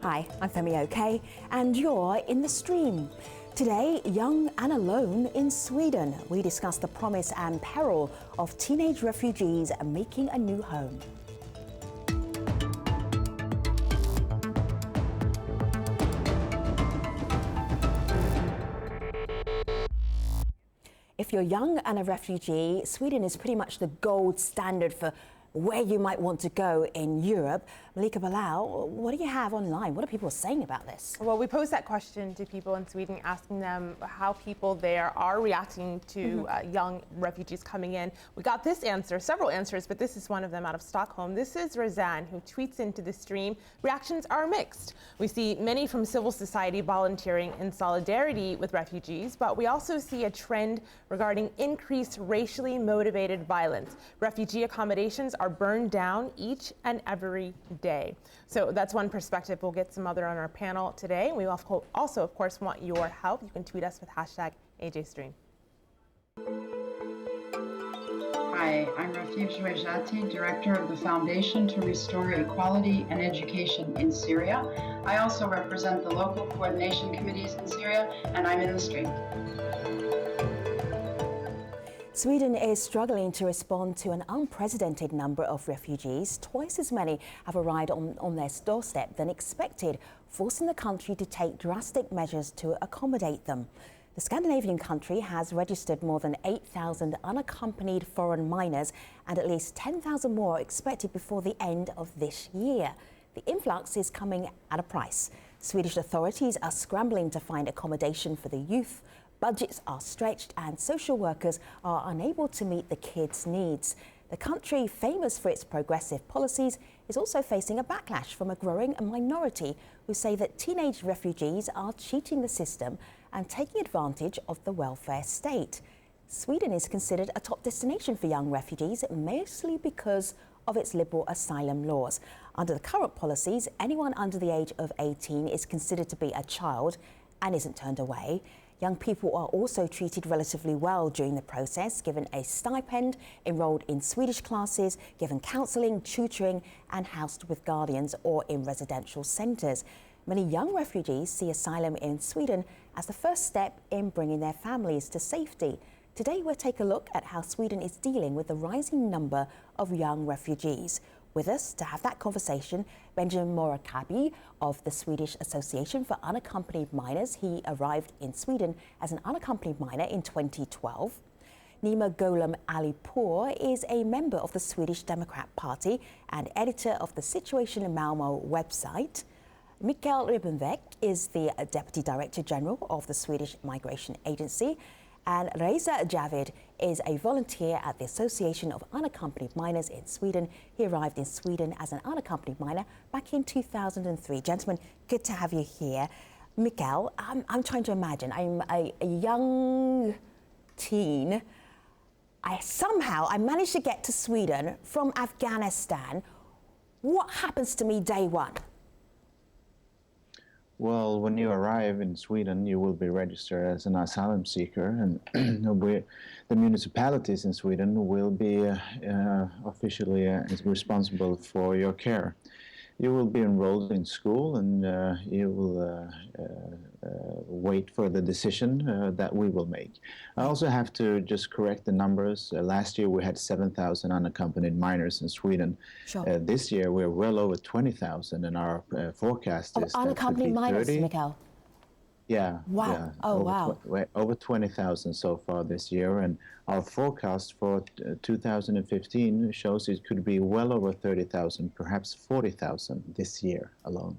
Hi, I'm Femi OK, and you're in the stream. Today, young and alone in Sweden, we discuss the promise and peril of teenage refugees making a new home. If you're young and a refugee, Sweden is pretty much the gold standard for where you might want to go in Europe. Malika Bilal, what do you have online? What are people saying about this? Well, we posed that question to people in Sweden, asking them how people there are reacting to young refugees coming in. We got this answer, several answers, but this is one of them out of Stockholm. This is Razan, who tweets into the stream. Reactions are mixed. We see many from civil society volunteering in solidarity with refugees, but we also see a trend regarding increased racially motivated violence. Refugee accommodations are burned down each and every day. So that's one perspective. We'll get some other on our panel today. We also, of course, want your help. You can tweet us with hashtag AJStream. Hi, I'm Refuge Rejati, Director of the Foundation to Restore Equality and Education in Syria. I also represent the local coordination committees in Syria, and I'm in the stream. Sweden is struggling to respond to an unprecedented number of refugees. Twice as many have arrived on their doorstep than expected, forcing the country to take drastic measures to accommodate them. The Scandinavian country has registered more than 8,000 unaccompanied foreign minors and at least 10,000 more expected before the end of this year. The influx is coming at a price. Swedish authorities are scrambling to find accommodation for the youth. Budgets are stretched and social workers are unable to meet the kids' needs. The country, famous for its progressive policies, is also facing a backlash from a growing minority who say that teenage refugees are cheating the system and taking advantage of the welfare state. Sweden is considered a top destination for young refugees, mostly because of its liberal asylum laws. Under the current policies, anyone under the age of 18 is considered to be a child and isn't turned away. Young people are also treated relatively well during the process, given a stipend, enrolled in Swedish classes, given counselling, tutoring and housed with guardians or in residential centres. Many young refugees see asylum in Sweden as the first step in bringing their families to safety. Today we'll take a look at how Sweden is dealing with the rising number of young refugees. With us to have that conversation, Benjamin Morakabi of the Swedish Association for Unaccompanied Minors. He arrived in Sweden as an unaccompanied minor in 2012. Nima Golem Alipour is a member of the Swedish Democrat Party and editor of the Situation in Malmö website. Mikael Ribbenbeck is the Deputy Director General of the Swedish Migration Agency. And Reza Javid is a volunteer at the Association of Unaccompanied Minors in Sweden. He arrived in Sweden as an unaccompanied minor back in 2003. Gentlemen, good to have you here. Mikael, I'm trying to imagine. I'm a young teen. I managed to get to Sweden from Afghanistan. What happens to me day one? Well, when you arrive in Sweden, you will be registered as an asylum seeker, and the municipalities in Sweden will be officially responsible for your care. You will be enrolled in school, and you will wait for the decision that we will make. I also have to just correct the numbers. Last year we had 7,000 unaccompanied minors in Sweden. Sure. This year we're well over 20,000, and our forecast is unaccompanied minors, Mikael? Yeah. Wow. Yeah, wow. Over 20,000 so far this year, and our forecast for 2015 shows it could be well over 30,000, perhaps 40,000 this year alone.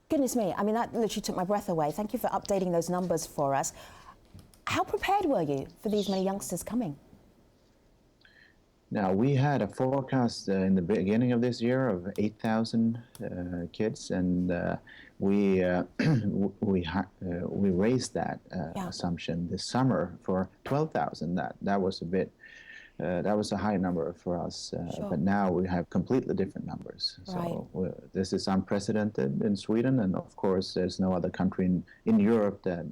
Goodness me, I mean, that literally took my breath away. Thank you for updating those numbers for us. How prepared were you for these many youngsters coming? Now, we had a forecast in the beginning of this year of 8,000 kids, and we raised that assumption this summer for 12,000. That was a bit. That was a high number for us, Sure. but now we have completely different numbers. So this is unprecedented in Sweden, and of course there's no other country in Europe that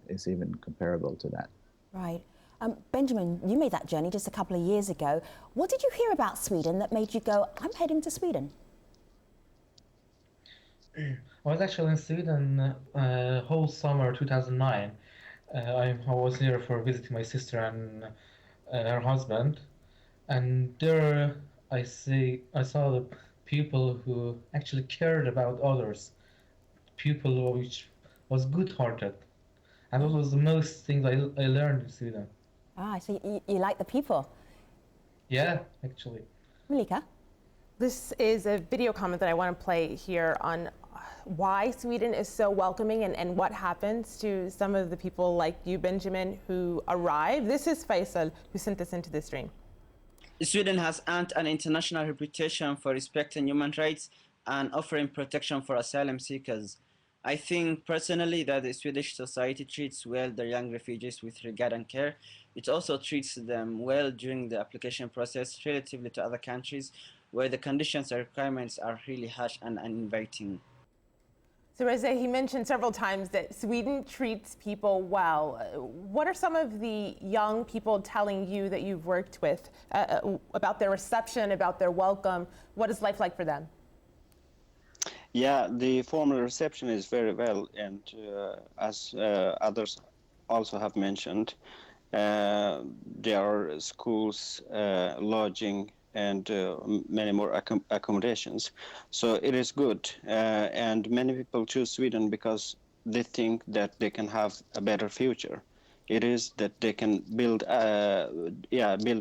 is even comparable to that. Right. Benjamin, you made that journey just a couple of years ago. What did you hear about Sweden that made you go, I'm heading to Sweden? I was actually in Sweden whole summer 2009. I was here for visiting my sister and her husband, and there I saw the people who actually cared about others, people which was good-hearted, and that was the most things I learned in Sweden. Ah, so you like the people. Yeah, actually. Malika? This is a video comment that I want to play here on why Sweden is so welcoming and what happens to some of the people like you, Benjamin, who arrive. This is Faisal who sent this into the stream. Sweden has earned an international reputation for respecting human rights and offering protection for asylum seekers. I think personally that the Swedish society treats well their young refugees with regard and care. It also treats them well during the application process relatively to other countries where the conditions and requirements are really harsh and uninviting. So Reza, he mentioned several times that Sweden treats people well. What are some of the young people telling you that you've worked with about their reception, about their welcome? What is life like for them? Yeah, the formal reception is very well, and as others also have mentioned, there are schools, lodging, and many more accommodations. So it is good, and many people choose Sweden because they think that they can have a better future. It is that they can build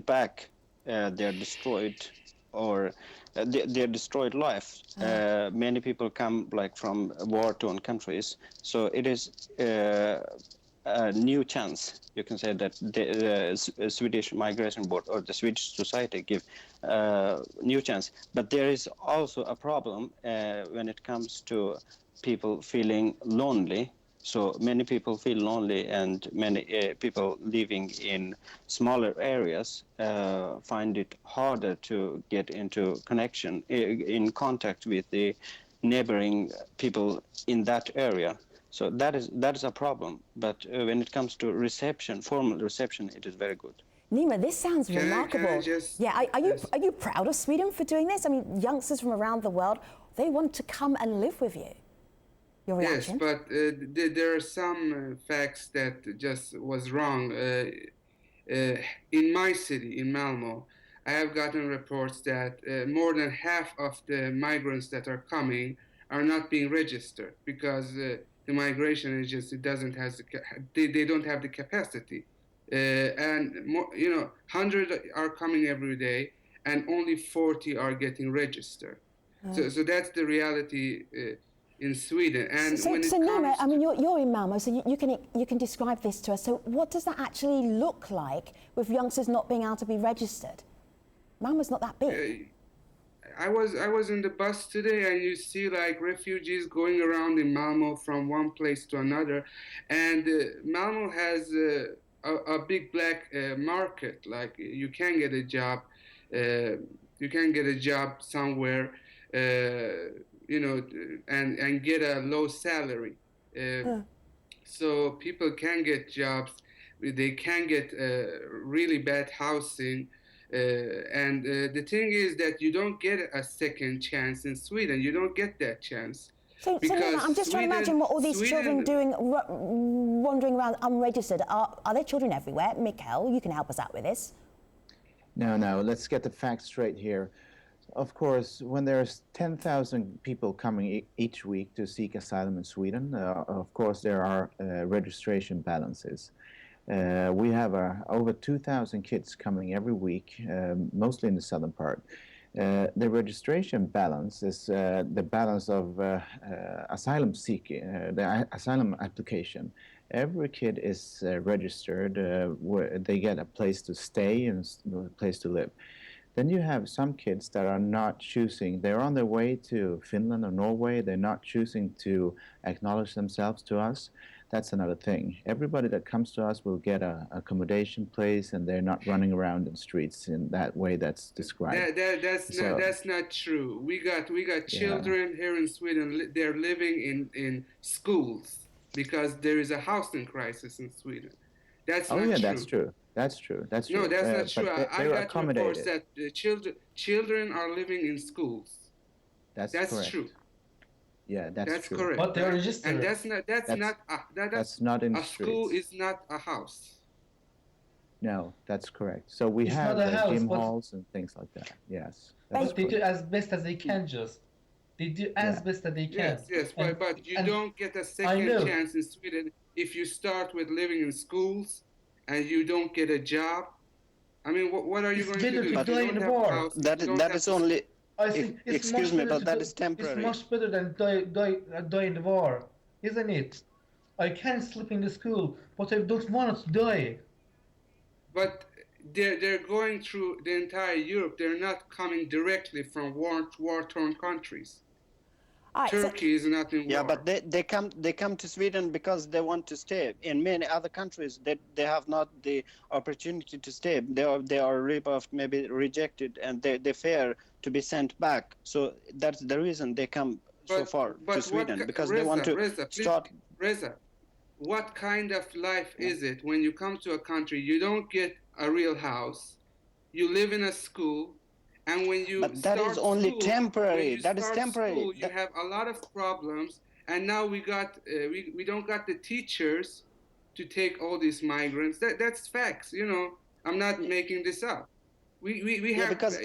back their destroyed or their destroyed life. Many people come like from war-torn countries, so it is a new chance. You can say that the Swedish Migration Board or the Swedish society give new chance. But there is also a problem when it comes to people feeling lonely. So many people feel lonely, and many people living in smaller areas find it harder to get into connection, in contact with the neighboring people in that area. So that is a problem. But when it comes to reception, formal reception, it is very good. Nima, this sounds remarkable. Are you proud of Sweden for doing this? I mean, youngsters from around the world, they want to come and live with you. Your reaction? Yes, but there are some facts that just was wrong. In my city, in Malmo, I have gotten reports that more than half of the migrants that are coming are not being registered because the migration agency doesn't have they don't have the capacity, and more, 100 are coming every day, and only 40 are getting registered. So that's the reality in Sweden. And so Nima, I mean, you're in Malmo, so you can describe this to us. So what does that actually look like with youngsters not being able to be registered? Malmo's not that big. I was in the bus today, and you see like refugees going around in Malmo from one place to another, and Malmo has a big black market. Like you can get a job, somewhere, and get a low salary. So people can get jobs. They can get really bad housing. And the thing is that you don't get a second chance in Sweden. You don't get that chance. So Nima, I'm just trying to imagine what all these children doing, wandering around unregistered. Are there children everywhere? Mikkel, you can help us out with this. No, let's get the facts straight here. Of course, when there's 10,000 people coming each week to seek asylum in Sweden, of course there are registration balances. We have over 2,000 kids coming every week, mostly in the southern part. The registration balance is the balance of asylum seeking, the asylum application. Every kid is registered. They get a place to stay and a place to live. Then you have some kids that are not choosing. They're on their way to Finland or Norway. They're not choosing to acknowledge themselves to us. That's another thing. Everybody that comes to us will get an accommodation place, and they're not running around in streets in that way that's described. That's not true. We got children here in Sweden. They're living in schools because there is a housing crisis in Sweden. That's not true. That's true. That's true. No, that's not true. I got reports that the children are living in schools. That's correct. True. Yeah, that's true. correct. But they're right? registered. And that's not in a the school streets. is not a house. No, that's correct. So we It's have not a house, gym but halls and things like that. Yes, but that's they do correct. as best as they can. Just they do as Yeah. best as they can. Yes, but you and don't get a I second know. chance in Sweden if you start with living in schools and you don't get a job. I mean, what are you It's going to better do to if you die don't in have a war. house? That if you don't that have is the only. I think it's Excuse much me, better but to that die, is temporary. It's much better than die in the war, isn't it? I can sleep in the school, but I don't want to die. But they're going through the entire Europe. They're not coming directly from war-torn countries. All right, so- Turkey is not in war. Yeah, but they come to Sweden because they want to stay. In many other countries, they have not the opportunity to stay. They are rebuffed, maybe rejected, and they fear to be sent back. So that's the reason they come so far to Sweden, because they want to start. Reza, what kind of life is it when you come to a country, you don't get a real house, you live in a school, and when you But that is only temporary. That is temporary. School, you have a lot of problems, and now we don't got the teachers to take all these migrants. That's facts. You know, I'm not making this up. We have because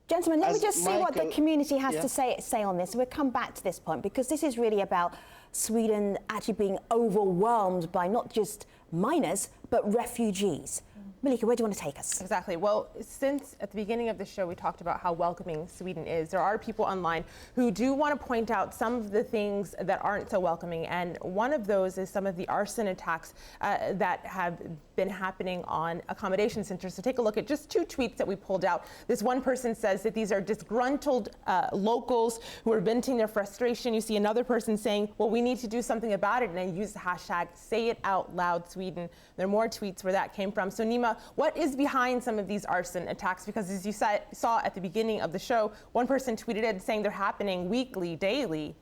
Gentlemen, let me As just see what the Michael- community has yeah. to say on this. We'll come back to this point because this is really about Sweden actually being overwhelmed by not just minors, but refugees. Malika, where do you want to take us? Exactly. Well, since at the beginning of the show we talked about how welcoming Sweden is, there are people online who do want to point out some of the things that aren't so welcoming, and one of those is some of the arson attacks that have been happening on accommodation centers. So take a look at just two tweets that we pulled out. This one person says that these are disgruntled locals who are venting their frustration. You see another person saying, well, we need to do something about it, and then use the hashtag Say It Out Loud Sweden. There are more tweets where that came from. So Nima, what is behind some of these arson attacks? Because as you saw at the beginning of the show, one person tweeted it saying they're happening weekly, daily.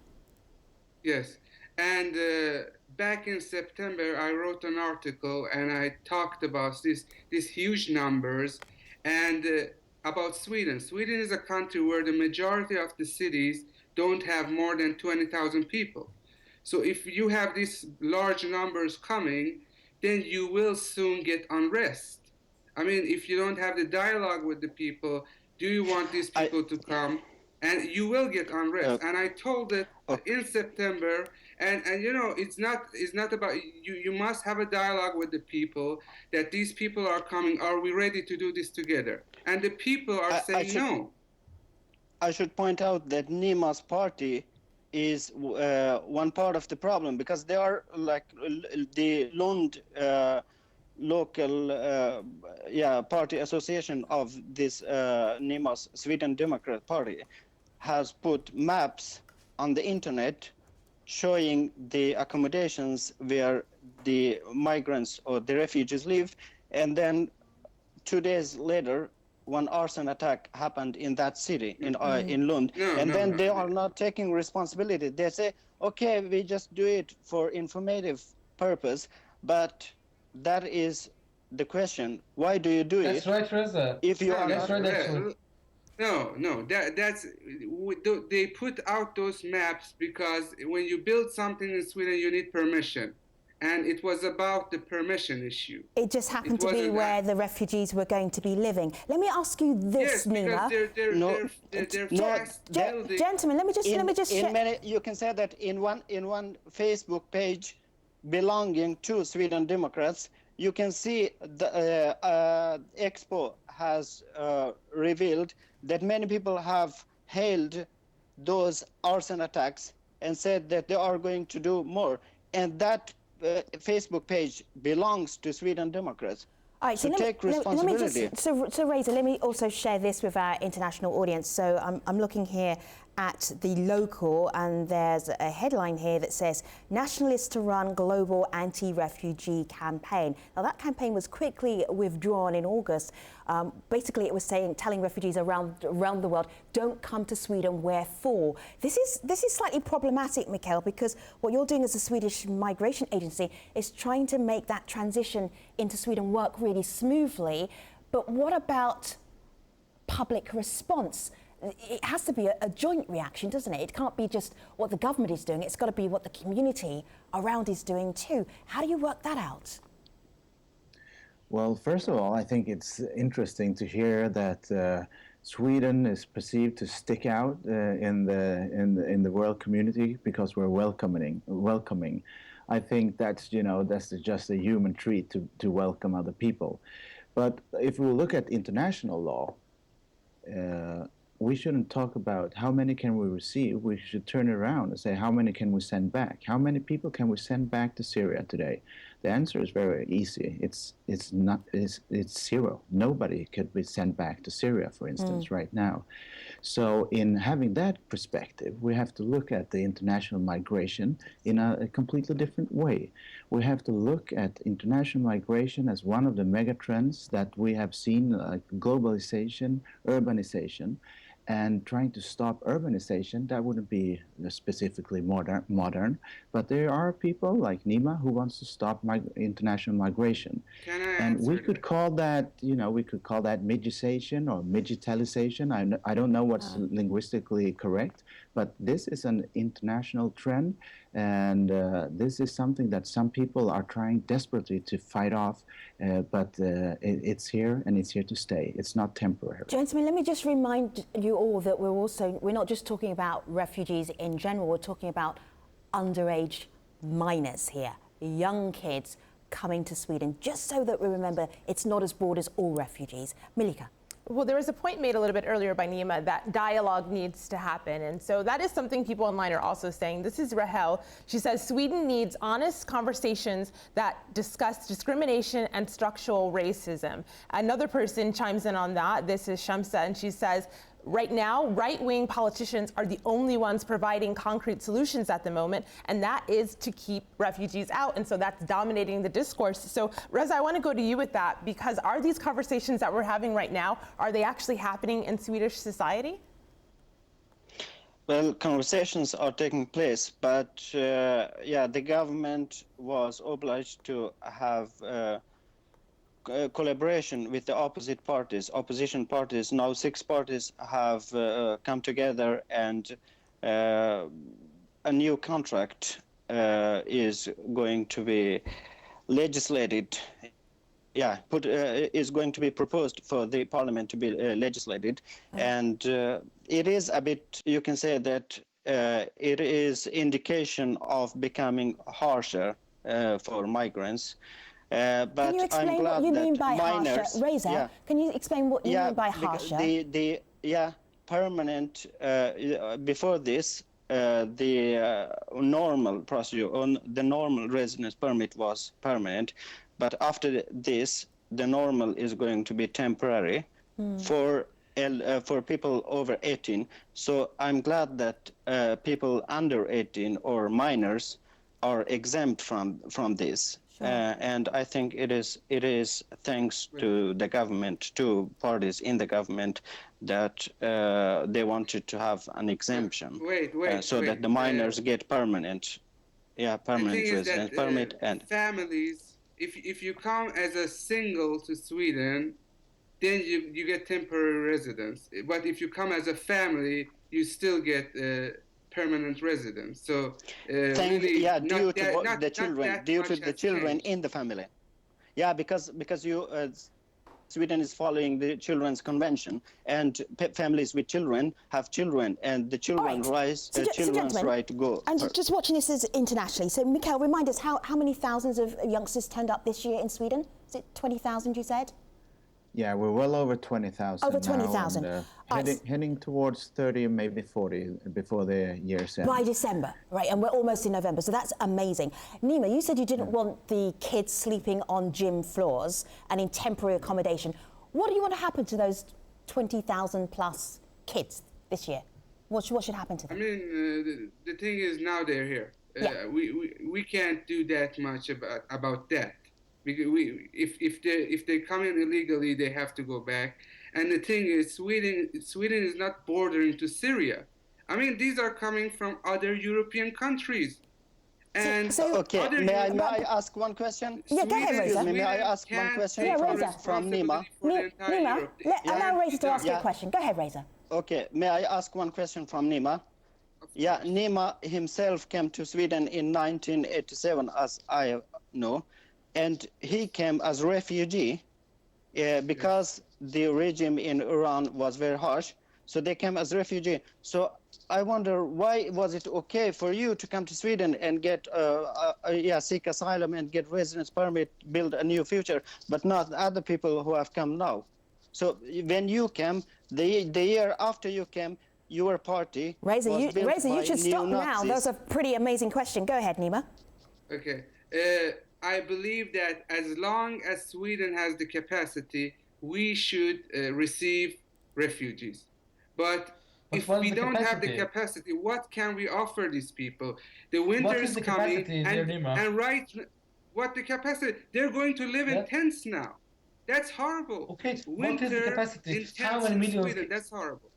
Yes, and back in September, I wrote an article and I talked about these huge numbers and about Sweden. Sweden is a country where the majority of the cities don't have more than 20,000 people. So if you have these large numbers coming, then you will soon get unrest. I mean, if you don't have the dialogue with the people, do you want these people to come? And you will get unrest. And I told it in September, and you know, it's not about you must have a dialogue with the people that these people are coming. Are we ready to do this together? And the people are saying no. I should point out that Nima's party is one part of the problem, because they are like the Lund local party association of this Nima's Sweden Democrat Party has put maps on the internet showing the accommodations where the migrants or the refugees live, and then 2 days later one arson attack happened in that city, in Lund. They are not taking responsibility. They say, okay, we just do it for informative purpose, but that is the question. Why do you do it? That's right, Reza. If you are That's not... right, actually. No, they put out those maps because when you build something in Sweden, you need permission. And it was about the permission issue. It just happened to be where the refugees were going to be living. Let me ask you this, Nima. Gentlemen, let me just share. You can say that in one Facebook page belonging to Sweden Democrats, you can see the Expo has revealed that many people have hailed those arson attacks and said that they are going to do more. And that Facebook page belongs to Sweden Democrats. All right, so take responsibility. So Reza, let me also share this with our international audience. So I'm looking here at the local, and there's a headline here that says, Nationalists to run global anti-refugee campaign. Now that campaign was quickly withdrawn in August. Basically it was telling refugees around the world, don't come to Sweden, wherefore? This is slightly problematic, Mikael, because what you're doing as a Swedish migration agency is trying to make that transition into Sweden work really smoothly. But what about public response? it has to be a joint reaction, doesn't it? It can't be just what the government is doing, it's got to be what the community around is doing too. How do you work that out? Well, first of all, I think it's interesting to hear that Sweden is perceived to stick out in the world community because we're welcoming. I think that's just a human trait to welcome other people. But if we look at international law, we shouldn't talk about how many can we receive. We should turn it around and say how many can we send back? How many people can we send back to Syria today? The answer is very easy. It's zero. Nobody could be sent back to Syria, for instance, right now. So in having that perspective, we have to look at the international migration in a completely different way. We have to look at international migration as one of the mega trends that we have seen, like globalization, urbanization, and trying to stop urbanization. That wouldn't be specifically modern, but there are people like Nima who wants to stop international migration. Can I And we answer could that? call that, we could call that midgization or midgitalization. I don't know what's linguistically correct, but this is an international trend, and this is something that some people are trying desperately to fight off, but it's here and it's here to stay. It's not temporary. Gentlemen, let me just remind you all that we're not just talking about refugees in general, we're talking about underage minors here, young kids coming to Sweden, just so that we remember it's not as broad as all refugees. Milika. Well, there was a point made a little bit earlier by Nima that dialogue needs to happen. And so that is something people online are also saying. This is Rahel. She says Sweden needs honest conversations that discuss discrimination and structural racism. Another person chimes in on that. This is Shamsa, and she says, right now, right-wing politicians are the only ones providing concrete solutions at the moment, and that is to keep refugees out, and so that's dominating the discourse. So, Reza, I want to go to you with that, because are these conversations that we're having right now, are they actually happening in Swedish society? Well, conversations are taking place, but the government was obliged to have collaboration with the opposition parties. Now 6 parties have come together, and a new contract is going to be legislated. Is going to be proposed for the parliament to be legislated, and it is a bit. You can say that it is indication of becoming harsher for migrants. But can you explain I'm glad what you that mean by minors, harsher? Reza, can you explain what you mean by harsher? The permanent, before this, the normal procedure on the normal residence permit was permanent, but after this, the normal is going to be temporary for people over 18. So I'm glad that people under 18 or minors are exempt from this. Sure. And I think it is thanks to the government, to parties in the government, that they wanted to have an exemption. So that the minors get permanent residence permit. And families, if you come as a single to Sweden, then you get temporary residence. But if you come as a family, you still get permanent residence. So due to the children in the family. Yeah, because Sweden is following the Children's Convention, and families with children have children, and the children's right to go. And just watching this as internationally, so Mikael, remind us how many thousands of youngsters turned up this year in Sweden? Is it 20,000 you said? Yeah, we're well over 20,000. Over 20,000. Heading towards 30, maybe 40 before the year's end. By December, right? And we're almost in November, so that's amazing. Nima, you said you didn't want the kids sleeping on gym floors and in temporary accommodation. What do you want to happen to those 20,000 plus kids this year? What should happen to them? I mean, the thing is, now they're here. We can't do that much about that. If they come in illegally, they have to go back. And the thing is, Sweden is not bordering to Syria. I mean, these are coming from other European countries. And Okay, other may I European- ask one question? Yeah, go ahead, Sweden- Reza. Excuse me, may I Sweden ask one can't question take Yeah, Reza. from Nima? responsibility for the entire Nima, Europe. allow Reza to ask you a Yeah. question. Go ahead, Reza. Okay, may I ask one question from Nima? Yeah, Nima himself came to Sweden in 1987, as I know, and he came as a refugee because the regime in Iran was very harsh. So they came as refugee. So I wonder, why was it okay for you to come to Sweden and get seek asylum and get residence permit, build a new future, but not other people who have come now? So when you came, the year after you came, your party Reza, was built Reza, you by should stop now. neo-Nazis. That was a pretty amazing question. Go ahead, Nima. Okay. I believe that as long as Sweden has the capacity, we should receive refugees. But if what is we the don't have the capacity? capacity, what can we offer these people? The winter What is is the coming, capacity, dear Nima? and what the capacity? They're going to live in tents now. That's horrible. Okay, Winter what is the capacity? in How tents many in millions? Sweden. That's horrible.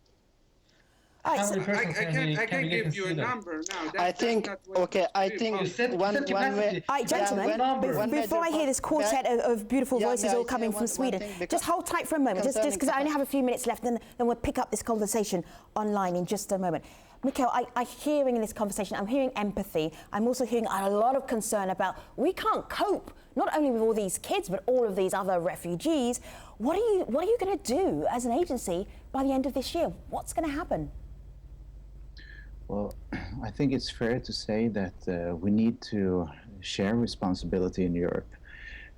All right, How so- many persons I can can't we get in give you a Sweden? number now. I think, that's not what okay, I it's think about. You said one capacity. way. All right, gentlemen, before I hear this quartet of beautiful voices may I all say coming one from Sweden, thing? Because just hold tight for a moment, just because I only have a few minutes left, then we'll pick up this conversation online in just a moment. Mikhail, I'm hearing in this conversation, I'm hearing empathy. I'm also hearing a lot of concern about we can't cope, not only with all these kids, but all of these other refugees. What are you going to do as an agency by the end of this year? What's going to happen? Well, I think it's fair to say that we need to share responsibility in Europe.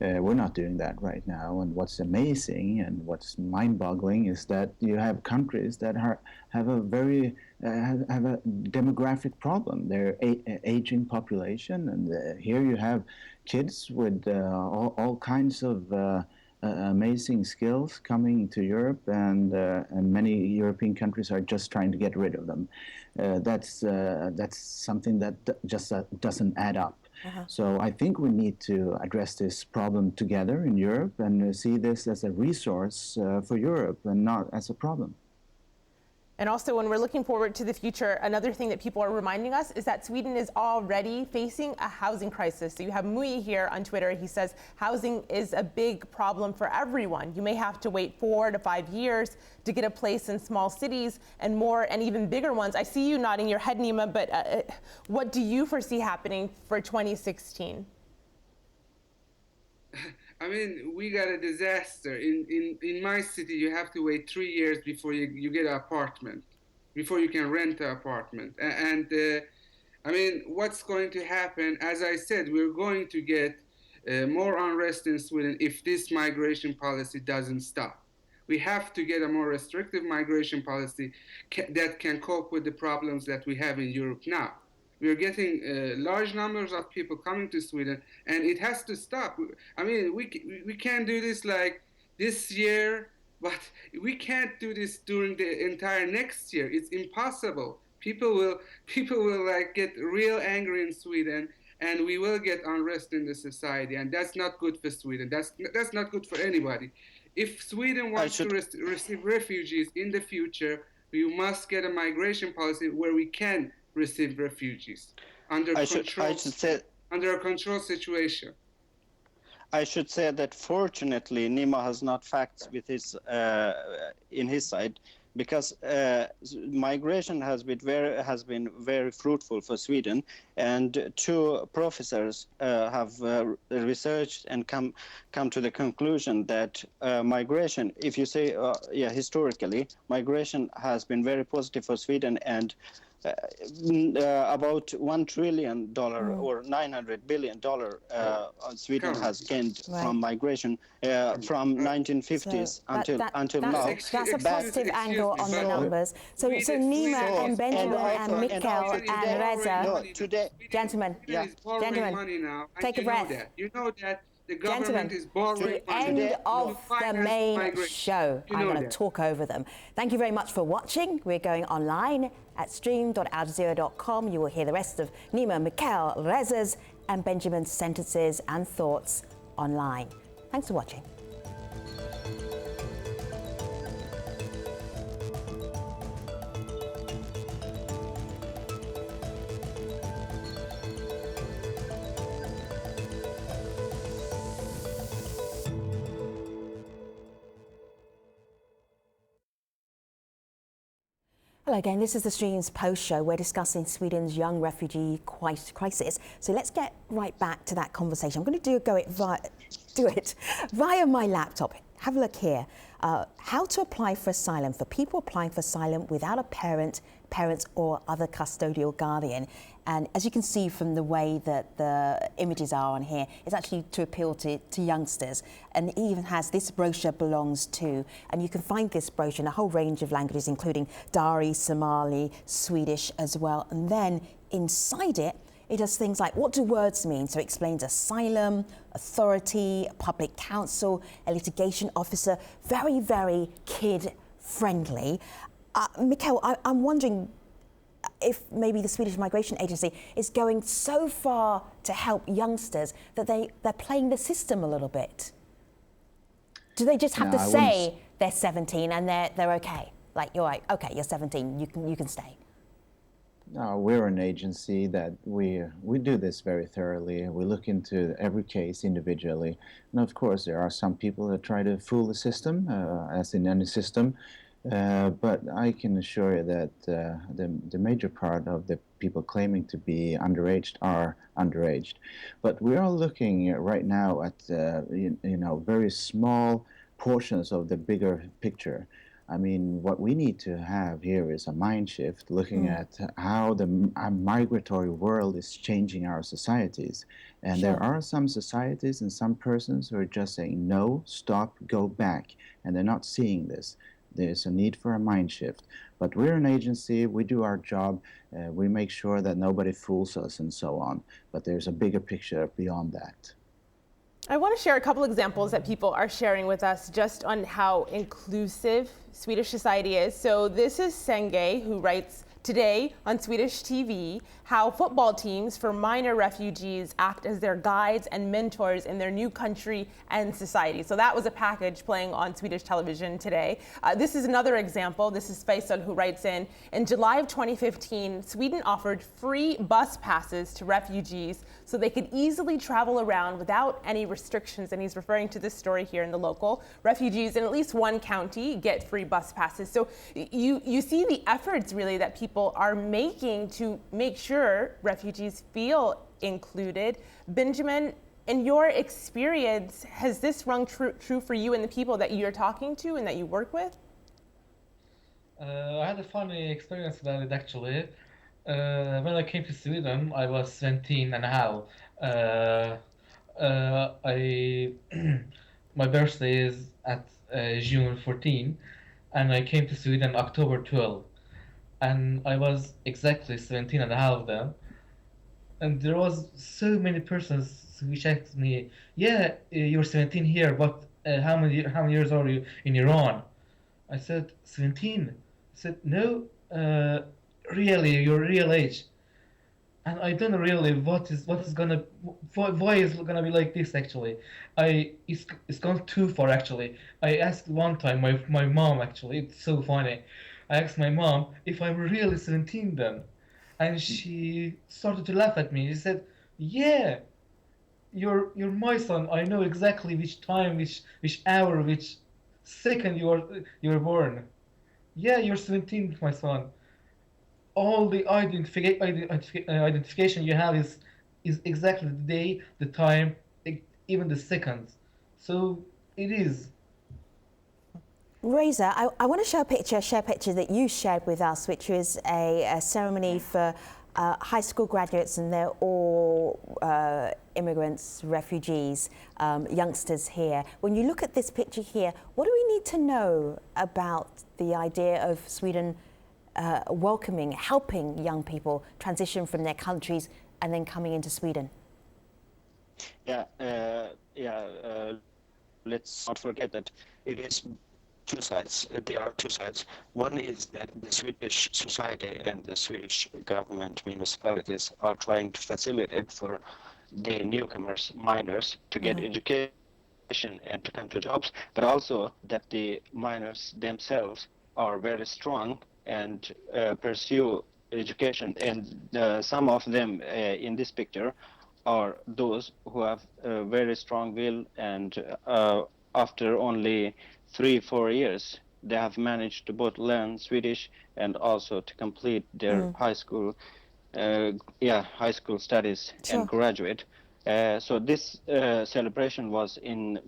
We're not doing that right now. And what's amazing and what's mind-boggling is that you have countries that have a very have a demographic problem. They're aging population, and here you have kids with all kinds of amazing skills coming to Europe, and many European countries are just trying to get rid of them. That's something that just doesn't add up. So I think we need to address this problem together in Europe and see this as a resource for Europe and not as a problem. And also, when we're looking forward to the future, another thing that people are reminding us is that Sweden is already facing a housing crisis. So you have Mui here on Twitter. He says housing is a big problem for everyone. You may have to wait 4 to 5 years to get a place in small cities and more and even bigger ones. I see you nodding your head, Nima, but what do you foresee happening for 2016? I mean, we got a disaster. In my city, you have to wait 3 years before you get an apartment, before you can rent an apartment. And I mean, what's going to happen? As I said, we're going to get more unrest in Sweden if this migration policy doesn't stop. We have to get a more restrictive migration policy that can cope with the problems that we have in Europe now. We are getting large numbers of people coming to Sweden, and it has to stop. I mean, we can't do this like this year, but we can't do this during the entire next year. It's impossible. People will like get real angry in Sweden, and we will get unrest in the society, and that's not good for Sweden. That's not good for anybody. If Sweden wants to receive refugees in the future, we must get a migration policy where we can receive refugees under a controlled situation. I should say that fortunately Nima has not facts with his in his side, because migration has been very fruitful for Sweden, and 2 professors have researched and come to the conclusion that migration, if you say historically, migration has been very positive for Sweden, and about $1 trillion or $900 billion Sweden has gained from migration from 1950s until now. That's a positive angle on the numbers. So Nima and Benjamin and Mikhail and Reza, gentlemen, take a breath. You know that the government is borrowing money. End of the main show. I'm going to talk over them. Thank you very much for watching. We're going online at stream.aljazeera.com. You will hear the rest of Nima, Mikhail, Reza's and Benjamin's sentences and thoughts online. Thanks for watching. Hello again, this is the Stream's Postshow. We're discussing Sweden's young refugee crisis. So let's get right back to that conversation. I'm going to do it via my laptop. Have a look here. How to apply for asylum for people applying for asylum without a parents or other custodial guardian. And as you can see from the way that the images are on here, it's actually to appeal to youngsters. And it even has this brochure belongs to, and you can find this brochure in a whole range of languages, including Dari, Somali, Swedish as well. And then inside it, it does things like, what do words mean? So it explains asylum, authority, public counsel, a litigation officer, very, very kid-friendly. Mikhail, I'm wondering if maybe the Swedish Migration Agency is going so far to help youngsters that they're playing the system a little bit. Do they just have to say they're 17 and they're okay? Like, you're like, okay, you're 17, you can stay. No, we're an agency that we do this very thoroughly. We look into every case individually. And of course, there are some people that try to fool the system, as in any system. But I can assure you that the major part of the people claiming to be underaged are underaged. But we are looking right now at very small portions of the bigger picture. I mean, what we need to have here is a mind shift, looking at how the migratory world is changing our societies. And there are some societies and some persons who are just saying, no, stop, go back. And they're not seeing this. There's a need for a mind shift. But we're an agency, we do our job, we make sure that nobody fools us and so on. But there's a bigger picture beyond that. I want to share a couple examples that people are sharing with us just on how inclusive Swedish society is. So this is Senge, who writes today on Swedish TV how football teams for minor refugees act as their guides and mentors in their new country and society. So that was a package playing on Swedish television today. This is another example. This is Faisal, who writes in July of 2015, Sweden offered free bus passes to refugees so they could easily travel around without any restrictions. And he's referring to this story here in the local. Refugees in at least one county get free bus passes. So you see the efforts really that people are making to make sure refugees feel included. Benjamin, in your experience, has this rung true for you and the people that you're talking to and that you work with? I had a funny experience about it actually. When I came to Sweden, I was 17 and a half. My birthday is at June 14, and I came to Sweden October 12. And I was exactly 17 and a half then. And there was so many persons which asked me, yeah, you're 17 here, but how many years are you in Iran? I said, 17. I said, no, really, your real age. And I don't know really why is gonna be like this actually. It's gone too far actually. I asked one time my mom actually, it's so funny. I asked my mom if I'm really 17 then, and she started to laugh at me. She said, "Yeah, you're my son. I know exactly which time, which hour, which second you were born. Yeah, you're 17, my son. All the identification you have is exactly the day, the time, even the seconds. So it is." Reza, I want to share a picture that you shared with us, which was a ceremony for high school graduates, and they're all immigrants, refugees, youngsters here. When you look at this picture here, what do we need to know about the idea of Sweden welcoming, helping young people transition from their countries and then coming into Sweden? Let's not forget that it is two sides. There are two sides. One is that the Swedish society and the Swedish government municipalities are trying to facilitate for the newcomers, minors, to get education and to come to jobs, but also that the minors themselves are very strong and pursue education. And some of them in this picture are those who have a very strong will, and after only 3-4 years they have managed to both learn Swedish and also to complete their high school studies and graduate. So this celebration was in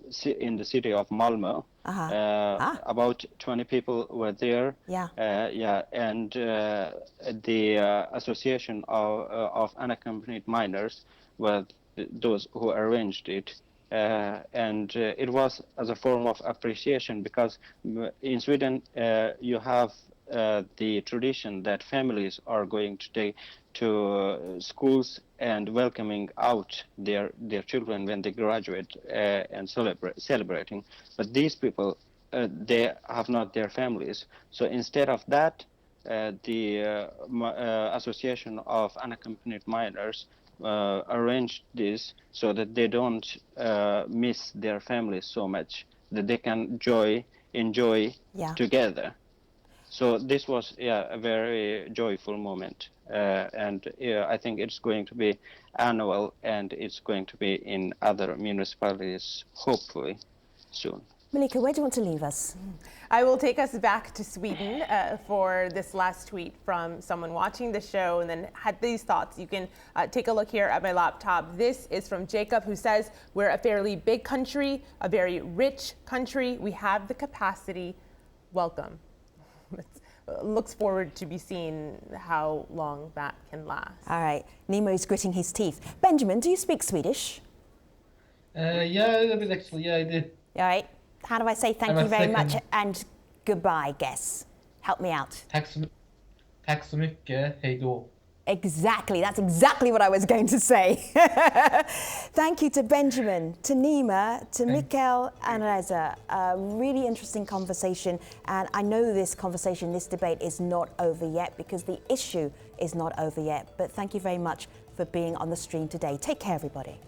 the city of Malmö. About 20 people were there. And the Association of Unaccompanied Minors were those who arranged it. And it was as a form of appreciation, because in Sweden you have the tradition that families are going to schools and welcoming out their children when they graduate and celebrating. But these people, they have not their families. So instead of that, the Association of Unaccompanied Minors arranged this so that they don't miss their families so much, that they can enjoy together. So this was a very joyful moment, and I think it's going to be annual, and it's going to be in other municipalities hopefully soon. Malika, where do you want to leave us? I will take us back to Sweden for this last tweet from someone watching the show and then had these thoughts. You can take a look here at my laptop. This is from Jacob, who says, we're a fairly big country, a very rich country. We have the capacity. Welcome. Looks forward to be seen how long that can last. All right. Nemo's gritting his teeth. Benjamin, do you speak Swedish? Yeah, a bit actually. Yeah, I did. All right. How do I say thank you very much and goodbye, guess? Help me out. Tack så mycket. Hej då. Exactly. That's exactly what I was going to say. Thank you to Benjamin, to Nima, to Mikkel and Reza. A really interesting conversation. And I know this conversation, this debate is not over yet because the issue is not over yet. But thank you very much for being on the stream today. Take care, everybody.